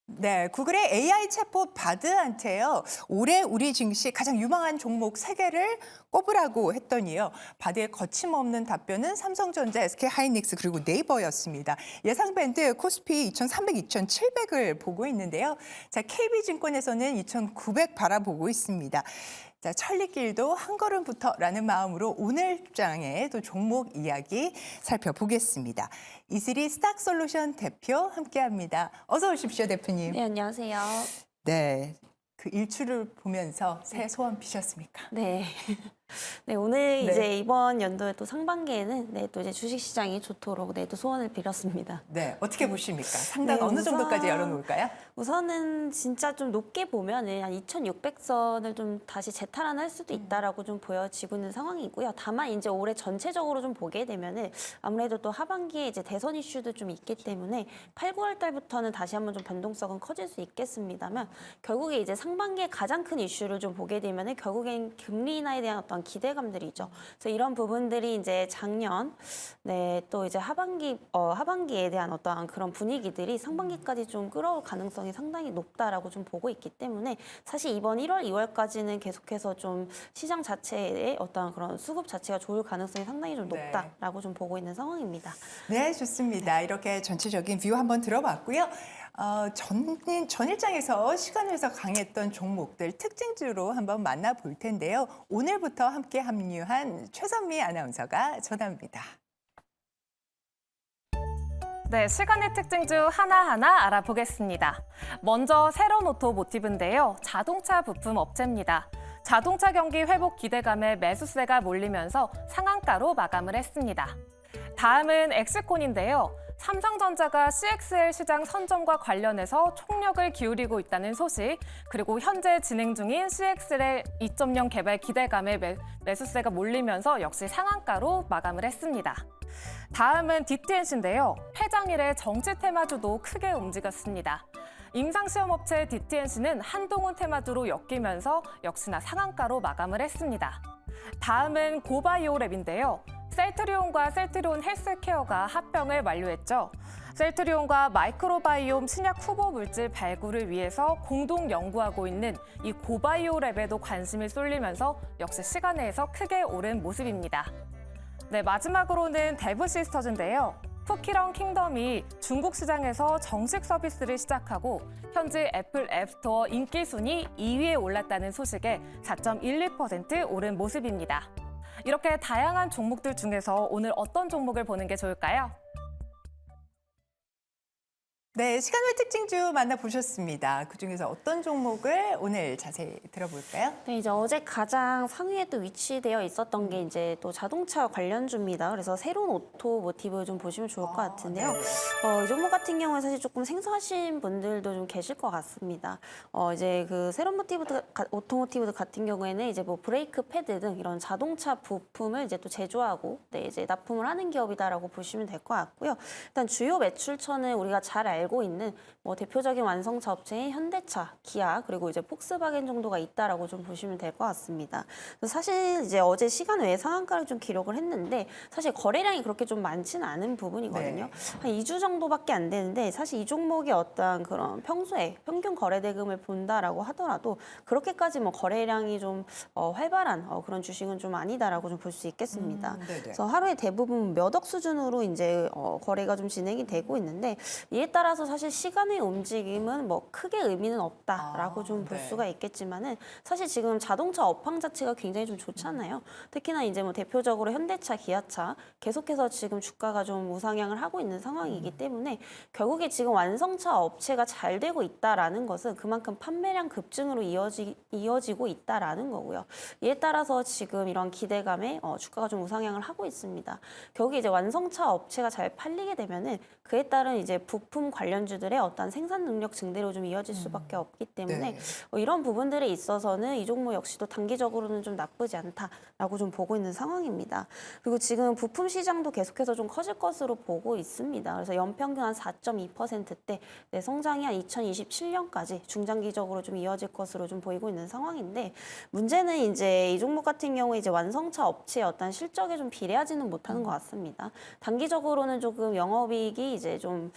네, 구글의 AI 챗봇 바드한테요. 올해 우리 증시 가장 유망한 종목 세개를 꼽으라고 했더니요. 바드의 거침없는 답변은 삼성전자, SK하이닉스 그리고 네이버였습니다. 예상 밴드 코스피 2,300, 2,700을 보고 있는데요. 자, KB증권에서는 2,900 바라보고 있습니다. 자, 천리길도 한 걸음부터라는 마음으로 오늘 장의 또 종목 이야기 살펴보겠습니다. 이슬이 스탁솔루션 대표 함께합니다. 어서 오십시오, 대표님. 네, 안녕하세요. 네, 그 일출을 보면서 새 소원 피셨습니까? 네. 네, 오늘 네. 이제 이번 연도에 또 상반기에는 또 이제 주식 시장이 좋도록 또 소원을 빌었습니다. 네, 어떻게 보십니까? 상단 네, 어느 정도까지 열어놓을까요? 우선은 진짜 좀 높게 보면은 한 2,600선을 좀 다시 재탈환할 수도 있다라고 좀 보여지고 있는 상황이고요. 다만 이제 올해 전체적으로 좀 보게 되면은 아무래도 또 하반기에 이제 대선 이슈도 좀 있기 때문에 8, 9월 달부터는 다시 한번 좀 변동성은 커질 수 있겠습니다만 결국에 이제 상반기에 가장 큰 이슈를 좀 보게 되면은 결국엔 금리 인하에 대한 어떤 기대감들이죠. 그래서 이런 부분들이 이제 작년 또 이제 하반기에 대한 어떠한 그런 분위기들이 상반기까지 좀 끌어올 가능성이 상당히 높다라고 좀 보고 있기 때문에 사실 이번 1월, 2월까지는 계속해서 좀 시장 자체의 어떠한 그런 수급 자체가 좋을 가능성이 상당히 좀 네. 높다라고 좀 보고 있는 상황입니다. 네, 좋습니다. 이렇게 전체적인 뷰 한번 들어봤고요. 전일장에서 시간에서 강했던 종목들 특징주로 한번 만나볼 텐데요. 오늘부터 함께 합류한 최선미 아나운서가 전합니다. 네, 시간의 특징주 하나하나 알아보겠습니다. 먼저 새로운 오토모티브인데요. 자동차 부품 업체입니다. 자동차 경기 회복 기대감에 매수세가 몰리면서 상한가로 마감을 했습니다. 다음은 엑스콘인데요. 삼성전자가 CXL 시장 선점과 관련해서 총력을 기울이고 있다는 소식, 그리고 현재 진행 중인 CXL 2.0 개발 기대감에 매수세가 몰리면서 역시 상한가로 마감을 했습니다. 다음은 DTNC인데요. 회장일에 정치 테마주도 크게 움직였습니다. 임상시험업체 DTNC는 한동훈 테마주로 엮이면서 역시나 상한가로 마감을 했습니다. 다음은 고바이오랩인데요. 셀트리온과 셀트리온 헬스케어가 합병을 완료했죠. 셀트리온과 마이크로바이옴 신약 후보 물질 발굴을 위해서 공동 연구하고 있는 이 고바이오랩에도 관심이 쏠리면서 역시 시간에서 크게 오른 모습입니다. 네, 마지막으로는 데브시스터즈인데요. 쿠키런 킹덤이 중국 시장에서 정식 서비스를 시작하고 현재 애플 앱스토어 인기 순위 2위에 올랐다는 소식에 4.12% 오른 모습입니다. 이렇게 다양한 종목들 중에서 오늘 어떤 종목을 보는 게 좋을까요? 네, 시간의 특징주 만나보셨습니다. 그중에서 어떤 종목을 오늘 자세히 들어볼까요? 네, 이제 어제 가장 상위에 또 위치되어 있었던 게 이제 또 자동차 관련주입니다. 그래서 새로운 오토모티브 좀 보시면 좋을 것 같은데요. 네. 이 종목 같은 경우는 사실 조금 생소하신 분들도 좀 계실 것 같습니다. 이제 그 새로운 오토모티브 같은 경우에는 이제 뭐 브레이크 패드 등 이런 자동차 부품을 이제 또 제조하고 이제 납품을 하는 기업이다라고 보시면 될 것 같고요. 일단 주요 매출처는 우리가 잘 알고 있는 뭐 대표적인 완성차 업체인 현대차, 기아 그리고 이제 폭스바겐 정도가 있다라고 좀 보시면 될 것 같습니다. 사실 이제 어제 시간 외에 상한가를 좀 기록을 했는데 사실 거래량이 그렇게 좀 많지는 않은 부분이거든요. 네. 한 2주 정도밖에 안 되는데 사실 이 종목이 어떠한 그런 평소에 평균 거래 대금을 본다라고 하더라도 그렇게까지 뭐 거래량이 좀 활발한 그런 주식은 좀 아니다라고 좀 볼 수 있겠습니다. 네네. 그래서 하루에 대부분 몇 억 수준으로 이제 거래가 좀 진행이 되고 있는데 이에 따라서 사실 시간의 움직임은 뭐 크게 의미는 없다라고 좀 볼 네. 수가 있겠지만은 사실 지금 자동차 업황 자체가 굉장히 좀 좋잖아요. 특히나 이제 뭐 대표적으로 현대차, 기아차 계속해서 지금 주가가 좀 우상향을 하고 있는 상황이기 때문에 결국에 지금 완성차 업체가 잘 되고 있다라는 것은 그만큼 판매량 급증으로 이어지고 있다라는 거고요. 이에 따라서 지금 이런 기대감에 주가가 좀 우상향을 하고 있습니다. 결국에 이제 완성차 업체가 잘 팔리게 되면은 그에 따른 이제 부품 관련주들의 어떤 생산 능력 증대로 좀 이어질 수밖에 없기 때문에 네. 이런 부분들에 있어서는 이 종목 역시도 단기적으로는 좀 나쁘지 않다라고 좀 보고 있는 상황입니다. 그리고 지금 부품 시장도 계속해서 좀 커질 것으로 보고 있습니다. 그래서 연평균 한 4.2%대 성장이 한 2027년까지 중장기적으로 좀 이어질 것으로 좀 보이고 있는 상황인데 문제는 이제 이 종목 같은 경우에 이제 완성차 업체의 어떤 실적에 좀 비례하지는 못하는 것 같습니다. 단기적으로는 조금 영업이익이 이제 좀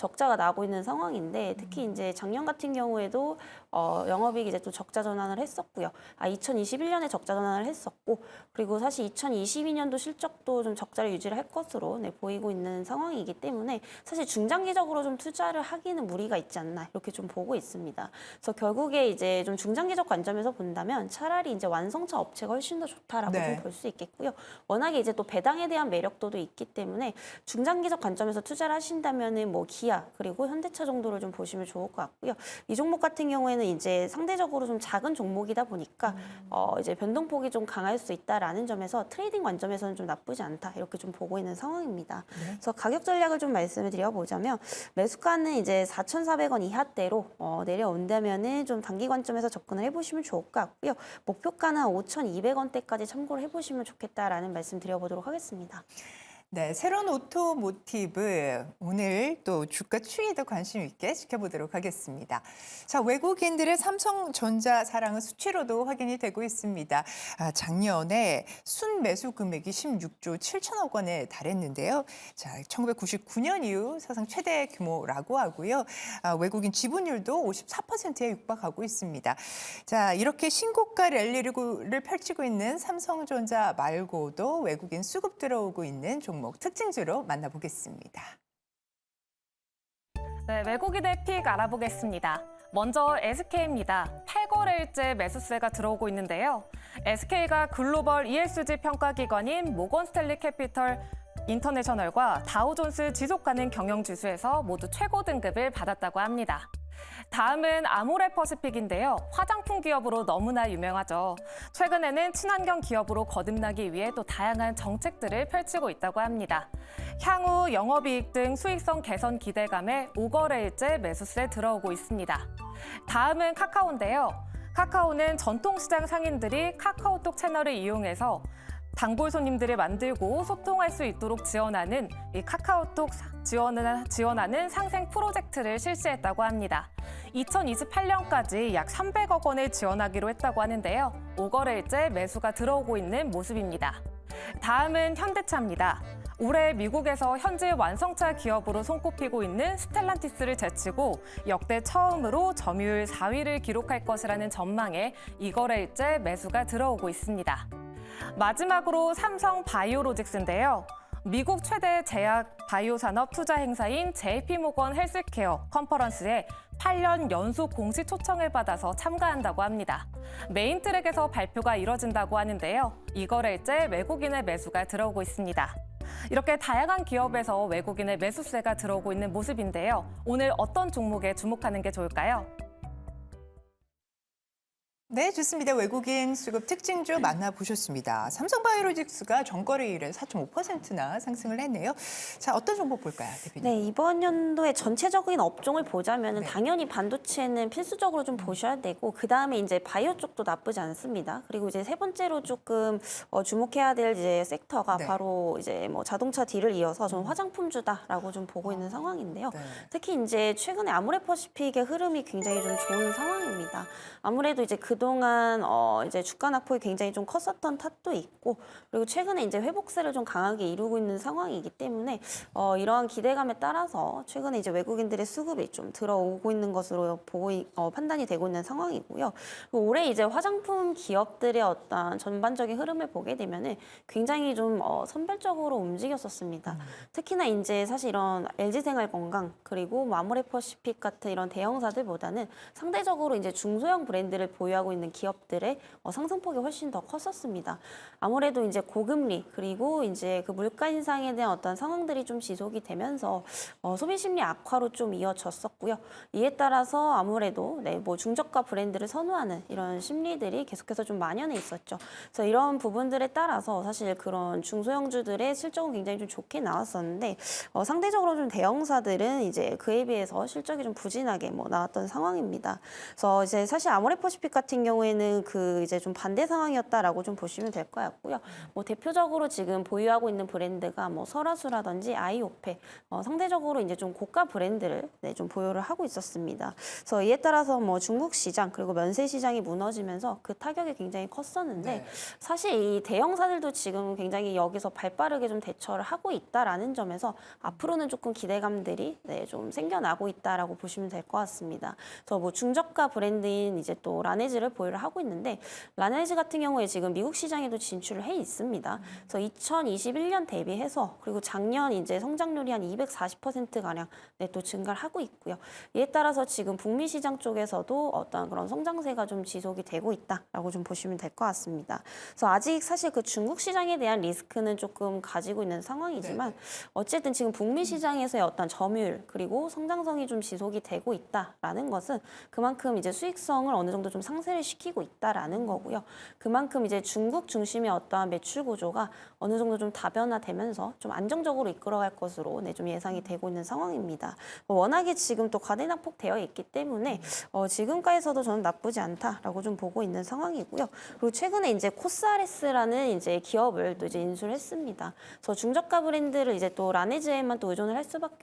적자가 나고 있는 상황인데 특히 이제 작년 같은 경우에도 영업이익 이제 또 적자 전환을 했었고요. 2021년에 적자 전환을 했었고 그리고 사실 2022년도 실적도 좀 적자를 유지를 할 것으로 보이고 있는 상황이기 때문에 사실 중장기적으로 좀 투자를 하기는 무리가 있지 않나 이렇게 좀 보고 있습니다. 그래서 결국에 이제 좀 중장기적 관점에서 본다면 차라리 이제 완성차 업체가 훨씬 더 좋다라고 네. 좀 볼 수 있겠고요. 워낙에 이제 또 배당에 대한 매력도도 있기 때문에 중장기적 관점에서 투자를 하신다면은 뭐 기아 그리고 현대차 정도를 좀 보시면 좋을 것 같고요. 이 종목 같은 경우에는 이제 상대적으로 좀 작은 종목이다 보니까 이제 변동폭이 좀 강할 수 있다라는 점에서 트레이딩 관점에서는 좀 나쁘지 않다 이렇게 좀 보고 있는 상황입니다. 그래서 가격 전략을 좀 말씀을 드려보자면 매수가는 이제 4,400원 이하대로 내려온다면은 좀 단기 관점에서 접근을 해보시면 좋을 것 같고요. 목표가는 5,200원대까지 참고를 해보시면 좋겠다라는 말씀 드려보도록 하겠습니다. 네, 새로운 오토모티브 오늘 또 주가 추이도 관심 있게 지켜보도록 하겠습니다. 자, 외국인들의 삼성전자 사랑은 수치로도 확인이 되고 있습니다. 작년에 순매수 금액이 16조 7천억 원에 달했는데요. 자, 1999년 이후 사상 최대 규모라고 하고요. 외국인 지분율도 54%에 육박하고 있습니다. 자, 이렇게 신고가 랠리를 펼치고 있는 삼성전자 말고도 외국인 수급 들어오고 있는 종목 특징주로 만나보겠습니다. 네, 외국인의 픽 알아보겠습니다. 먼저 SK입니다. 8거래일째 매수세가 들어오고 있는데요. SK가 글로벌 ESG 평가기관인 모건 스탠리 캐피털 인터내셔널과 다우존스 지속가능 경영지수에서 모두 최고 등급을 받았다고 합니다. 다음은 아모레퍼시픽인데요. 화장품 기업으로 너무나 유명하죠. 최근에는 친환경 기업으로 거듭나기 위해 또 다양한 정책들을 펼치고 있다고 합니다. 향후 영업이익 등 수익성 개선 기대감에 5거래일째 매수세 들어오고 있습니다. 다음은 카카오인데요. 카카오는 전통시장 상인들이 카카오톡 채널을 이용해서 단골 손님들을 만들고 소통할 수 있도록 지원하는 이 카카오톡 지원하는 상생 프로젝트를 실시했다고 합니다. 2028년까지 약 300억 원을 지원하기로 했다고 하는데요. 5거래일째 매수가 들어오고 있는 모습입니다. 다음은 현대차입니다. 올해 미국에서 현재 완성차 기업으로 손꼽히고 있는 스텔란티스를 제치고 역대 처음으로 점유율 4위를 기록할 것이라는 전망에 2거래일째 매수가 들어오고 있습니다. 마지막으로 삼성 바이오로직스인데요. 미국 최대 제약 바이오 산업 투자 행사인 JP모건 헬스케어 컨퍼런스에 8년 연속 공식 초청을 받아서 참가한다고 합니다. 메인 트랙에서 발표가 이뤄진다고 하는데요. 2거래일째 외국인의 매수가 들어오고 있습니다. 이렇게 다양한 기업에서 외국인의 매수세가 들어오고 있는 모습인데요. 오늘 어떤 종목에 주목하는 게 좋을까요? 네, 좋습니다. 외국인 수급 특징주 만나보셨습니다. 삼성바이오로직스가 전거래일에 4.5%나 상승을 했네요. 자, 어떤 종목 볼까요, 대표님? 네, 이번 연도에 전체적인 업종을 보자면 네. 당연히 반도체는 필수적으로 좀 보셔야 되고 그다음에 이제 바이오 쪽도 나쁘지 않습니다. 그리고 이제 세 번째로 조금 주목해야 될 이제 섹터가 네. 바로 이제 뭐 자동차 뒤를 이어서 저는 화장품주다라고 좀 보고 있는 상황인데요. 네. 특히 이제 최근에 아모레퍼시픽의 흐름이 굉장히 좀 좋은 상황입니다. 아무래도 이제 그동안 이제 주가 낙폭이 굉장히 좀 컸었던 탓도 있고 그리고 최근에 이제 회복세를 좀 강하게 이루고 있는 상황이기 때문에 이러한 기대감에 따라서 최근에 이제 외국인들의 수급이 좀 들어오고 있는 것으로 판단이 되고 있는 상황이고요. 그리고 올해 이제 화장품 기업들의 어떤 전반적인 흐름을 보게 되면은 굉장히 좀 선별적으로 움직였었습니다. 특히나 이제 사실 이런 LG생활건강 그리고 뭐 아모레퍼시픽 같은 이런 대형사들보다는 상대적으로 이제 중소형 브랜드를 보유하고 있는 기업들의 상승폭이 훨씬 더 컸었습니다. 아무래도 이제 고금리 그리고 이제 그 물가 인상에 대한 어떤 상황들이 좀 지속이 되면서 소비 심리 악화로 좀 이어졌었고요. 이에 따라서 아무래도 뭐 중저가 브랜드를 선호하는 이런 심리들이 계속해서 좀 만연해 있었죠. 그래서 이런 부분들에 따라서 사실 그런 중소형주들의 실적은 굉장히 좀 좋게 나왔었는데 상대적으로 좀 대형사들은 이제 그에 비해서 실적이 좀 부진하게 나왔던 상황입니다. 그래서 이제 사실 아모레퍼시픽 같은 같은 경우에는 그 이제 좀 반대 상황이었다라고 좀 보시면 될 것 같고요. 뭐 대표적으로 지금 보유하고 있는 브랜드가 뭐 설화수라든지 아이오페, 상대적으로 이제 좀 고가 브랜드를 좀 보유를 하고 있었습니다. 그래서 이에 따라서 뭐 중국 시장 그리고 면세 시장이 무너지면서 그 타격이 굉장히 컸었는데 네. 사실 이 대형사들도 지금 굉장히 여기서 발빠르게 좀 대처를 하고 있다라는 점에서 앞으로는 조금 기대감들이 좀 생겨나고 있다라고 보시면 될 것 같습니다. 그래서 뭐 중저가 브랜드인 이제 또 라네즈를 보유를 하고 있는데 라네즈 같은 경우에 지금 미국 시장에도 진출을 해 있습니다. 그래서 2021년 대비해서 그리고 작년 이제 성장률이 한 240% 가량 또 증가를 하고 있고요. 이에 따라서 지금 북미 시장 쪽에서도 어떤 그런 성장세가 좀 지속이 되고 있다라고 좀 보시면 될 것 같습니다. 그래서 아직 사실 그 중국 시장에 대한 리스크는 조금 가지고 있는 상황이지만 어쨌든 지금 북미 시장에서의 어떤 점유율 그리고 성장성이 좀 지속이 되고 있다라는 것은 그만큼 이제 수익성을 어느 정도 좀 상쇄를 시키고 있다라는 거고요. 그만큼 이제 중국 중심의 어떠한 매출 구조가 어느 정도 좀 다변화되면서 좀 안정적으로 이끌어갈 것으로 좀 예상이 되고 있는 상황입니다. 워낙에 지금 또 과대낙폭 되어 있기 때문에 지금가에서도 저는 나쁘지 않다라고 좀 보고 있는 상황이고요. 그리고 최근에 이제 코스아레스라는 이제 기업을 또 이제 인수를 했습니다. 그래서 중저가 브랜드를 이제 또 라네즈에만 또 의존을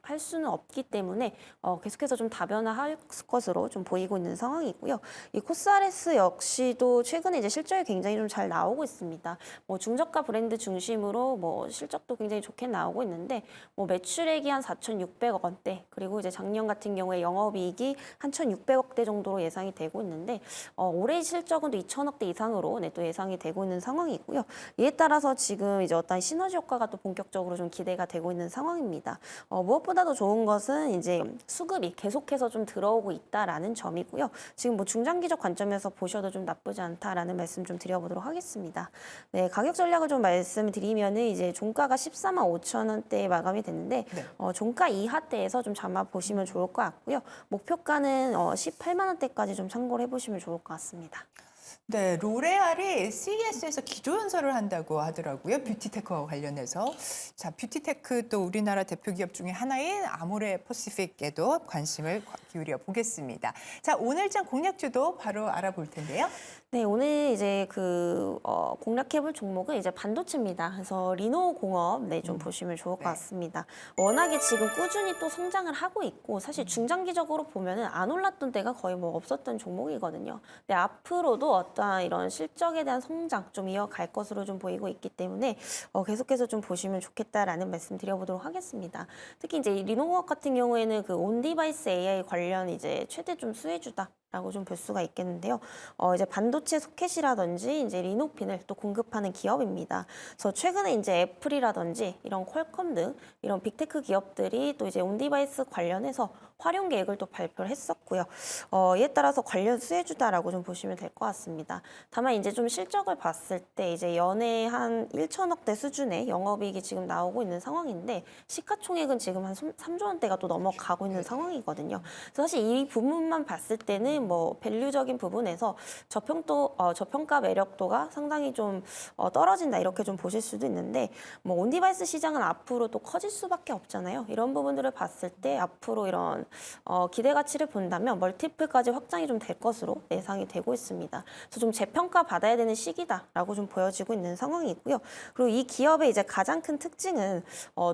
할 수는 없기 때문에 계속해서 좀 다변화할 것으로 좀 보이고 있는 상황이고요. 이 코스아레스 역시도 최근에 이제 실적이 굉장히 좀 잘 나오고 있습니다. 뭐 중저가 브랜드 중심으로 뭐 실적도 굉장히 좋게 나오고 있는데 뭐 매출액이 한 4,600억 원대 그리고 이제 작년 같은 경우에 영업이익이 한 1,600억대 정도로 예상이 되고 있는데 올해 실적은 또 2,000억대 이상으로 또 예상이 되고 있는 상황이고요. 이에 따라서 지금 이제 어떤 시너지 효과가 또 본격적으로 좀 기대가 되고 있는 상황입니다. 무엇보다도 좋은 것은 이제 수급이 계속해서 좀 들어오고 있다라는 점이고요. 지금 뭐 중장기적 관점에서 보셔도 좀 나쁘지 않다라는 말씀 좀 드려보도록 하겠습니다. 네, 가격 전략을 좀 말씀드리면은 이제 종가가 14만 5천 원대에 마감이 됐는데 종가 이하대에서 좀 잡아 보시면 좋을 것 같고요. 목표가는 18만 원대까지 좀 참고를 해보시면 좋을 것 같습니다. 네, 로레알이 CES에서 기조연설을 한다고 하더라고요. 뷰티테크와 관련해서. 자, 뷰티테크 또 우리나라 대표 기업 중에 하나인 아모레 퍼시픽에도 관심을 기울여 보겠습니다. 자, 오늘장 공략주도 바로 알아볼 텐데요. 네, 오늘 이제 공략해볼 종목은 이제 반도체입니다. 그래서 리노공업 좀 보시면 좋을 것 같습니다. 워낙에 지금 꾸준히 또 성장을 하고 있고 사실 중장기적으로 보면은 안 올랐던 때가 거의 뭐 없었던 종목이거든요. 근데 앞으로도 어떠한 이런 실적에 대한 성장 좀 이어갈 것으로 좀 보이고 있기 때문에 계속해서 좀 보시면 좋겠다라는 말씀 드려보도록 하겠습니다. 특히 이제 이 리노공업 같은 경우에는 그 온디바이스 AI 관련 이제 최대 좀 수혜주다. 라고 좀 볼 수가 있겠는데요. 이제 반도체 소켓이라든지 이제 리노핀을 또 공급하는 기업입니다. 그래서 최근에 이제 애플이라든지 이런 퀄컴 등 이런 빅테크 기업들이 또 이제 온디바이스 관련해서 활용 계획을 또 발표를 했었고요. 이에 따라서 관련 수혜주다라고 좀 보시면 될 것 같습니다. 다만 이제 좀 실적을 봤을 때 이제 연에 한 1천억대 수준의 영업이익이 지금 나오고 있는 상황인데 시가총액은 지금 한 3조 원대가 또 넘어가고 있는 상황이거든요. 그래서 사실 이 부분만 봤을 때는 뭐 밸류적인 부분에서 저평가 매력도가 상당히 좀 떨어진다 이렇게 좀 보실 수도 있는데 뭐 온디바이스 시장은 앞으로 또 커질 수밖에 없잖아요. 이런 부분들을 봤을 때 앞으로 이런 기대 가치를 본다면 멀티플까지 확장이 좀 될 것으로 예상이 되고 있습니다. 그래서 좀 재평가 받아야 되는 시기다라고 좀 보여지고 있는 상황이고요. 그리고 이 기업의 이제 가장 큰 특징은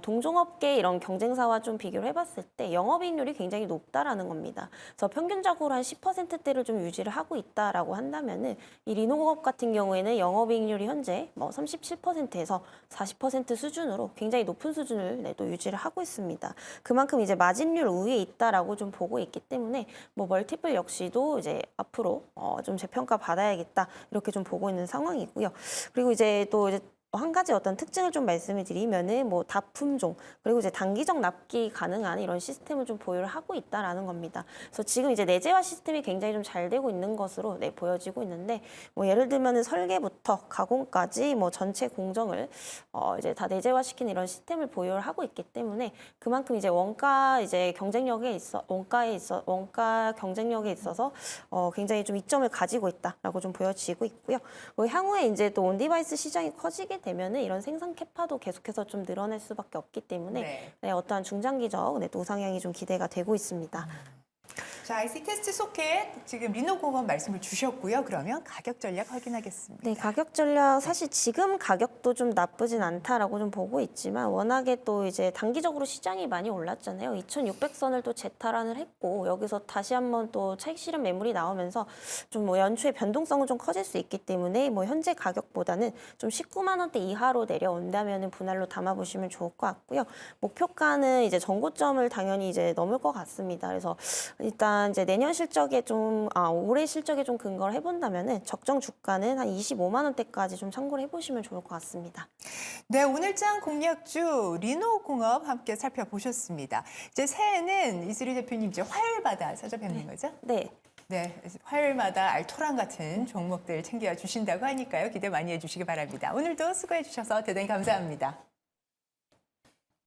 동종업계 이런 경쟁사와 좀 비교를 해봤을 때 영업이익률이 굉장히 높다라는 겁니다. 그래서 평균적으로 한 10%대를 좀 유지를 하고 있다라고 한다면은 이 리노공업 같은 경우에는 영업이익률이 현재 뭐 37%에서 40% 수준으로 굉장히 높은 수준을 또 유지를 하고 있습니다. 그만큼 이제 마진율 우위에 있다라고 좀 보고 있기 때문에 뭐 멀티플 역시도 이제 앞으로 좀 재평가 받아야겠다 이렇게 좀 보고 있는 상황이고요. 그리고 이제 또 이제 한 가지 어떤 특징을 좀 말씀을 드리면은 뭐 다품종 그리고 이제 단기적 납기 가능한 이런 시스템을 좀 보유를 하고 있다라는 겁니다. 그래서 지금 이제 내재화 시스템이 굉장히 좀 잘 되고 있는 것으로 보여지고 있는데 뭐 예를 들면은 설계부터 가공까지 뭐 전체 공정을 이제 다 내재화 시킨 이런 시스템을 보유를 하고 있기 때문에 그만큼 이제 원가 경쟁력에 있어서 굉장히 좀 이점을 가지고 있다라고 좀 보여지고 있고요. 향후에 이제 또 온디바이스 시장이 커지게 되면은 이런 생산 캐파도 계속해서 좀 늘어날 수밖에 없기 때문에 어떠한 중장기적 또 우상향이 좀 기대가 되고 있습니다. 자, IC 테스트 소켓 지금 리노공업 말씀을 주셨고요. 그러면 가격 전략 확인하겠습니다. 네, 가격 전략 사실 지금 가격도 좀 나쁘진 않다라고 좀 보고 있지만 워낙에 또 이제 단기적으로 시장이 많이 올랐잖아요. 2,600선을 또 재탈환을 했고 여기서 다시 한번 또 차익 실현 매물이 나오면서 좀 뭐 연초에 변동성은 좀 커질 수 있기 때문에 뭐 현재 가격보다는 좀 19만 원대 이하로 내려온다면은 분할로 담아보시면 좋을 것 같고요. 목표가는 이제 전고점을 당연히 이제 넘을 것 같습니다. 그래서 일단 이제 내년 실적에 올해 실적에 좀 근거를 해본다면은 적정 주가는 한 25만 원대까지 좀 참고를 해보시면 좋을 것 같습니다. 네, 오늘장 공략주 리노공업 함께 살펴보셨습니다. 이제 새해에는 이수리 대표님 이제 화요일마다 찾아뵙는 거죠? 네. 네, 화요일마다 알토란 같은 종목들 챙겨 주신다고 하니까요. 기대 많이 해주시기 바랍니다. 오늘도 수고해 주셔서 대단히 감사합니다.